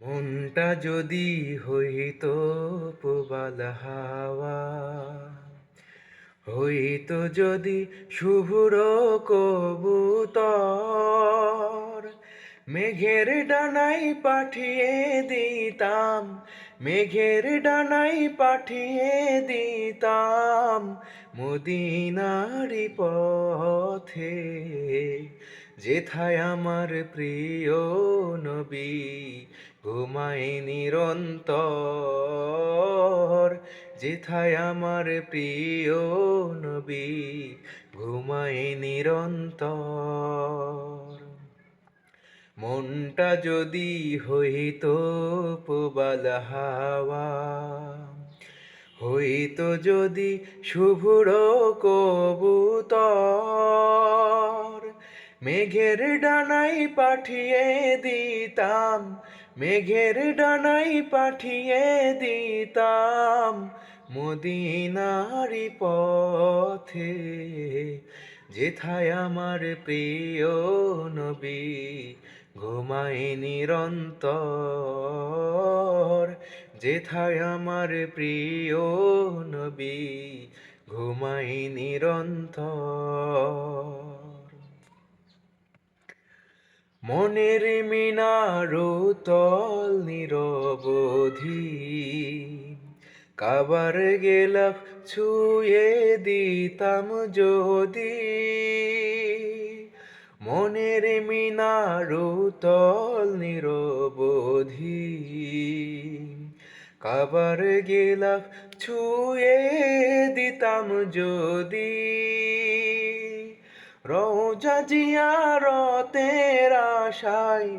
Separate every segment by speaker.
Speaker 1: মনটা যদি হইতো প্রবাল হাওয়া, হইতো যদি শুভ্র কবুতর, মেঘের ডানায় পাঠিয়ে দিতাম, মেঘের ডানায় পাঠিয়ে দিতাম মদিনারি পথে, যেথায় আমার প্রিয় নবী ঘুমায় নিরন্তর, যেথায় আমার প্রিয় নবী ঘুমায় নিরন্তর। মনটা যদি হইতো প্রবাল হাওয়া, হইতো যদি শুভ্র কবুতর, মেঘের ডানায় পাঠিয়ে দিতাম, মেঘের ডানায় পাঠিয়ে দিতাম মদিনারি পথে, যেথায় আমার প্রিয় নবী ঘুমায় নিরন্তর, যেথায় আমার প্রিয় নবী ঘুমায় নিরন্তর। মনের মিনারো তল নিরবধি, কাবার গেলাফ ছুঁয়ে দিতাম যদি, মনের মিনারো তল নিরবধি, কাবার গেলাফ ছুঁয়ে দিতাম যদি, রওজা জিয়ারতের আশায়,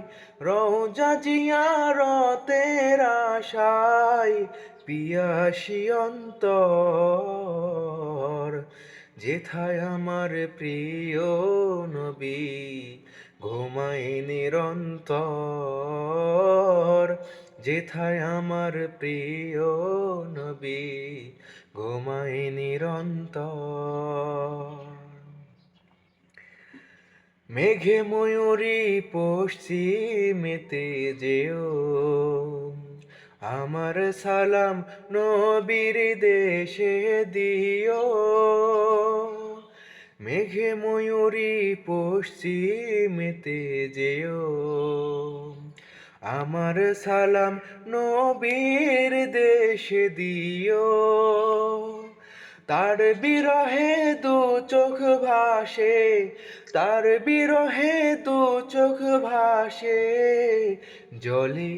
Speaker 1: রওজা জিয়ারতের আশায় পিয়াসী অন্তর, যেথায় আমার প্রিয় নবী ঘুমায় নিরন্তর, যেথায় আমার প্রিয় নবী ঘুমায় নিরন্তর। মেঘে ময়ূরী পশ্চিমেতে যেও, আমার সালাম নবীর দেশে দিও। মেঘে ময়ূরী পশ্চিমেতে যেও, আমার সালাম নবীর দেশে দিও। তার বিরহে দু চোখ ভাসে, তার বিরহে দু চোখ ভাসে জলে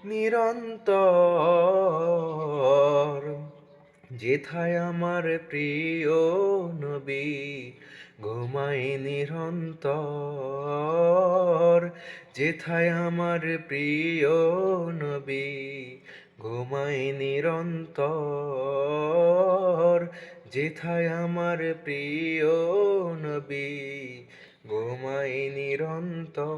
Speaker 1: নিরন্তর, যেথায় আমার প্রিয় নবী ঘুমায় নিরন্তর, যেথায় আমার প্রিয় নবী ঘুমায় নিরন্তর, যেথায় আমার প্রিয় নবী ঘুমায় নিরন্তর।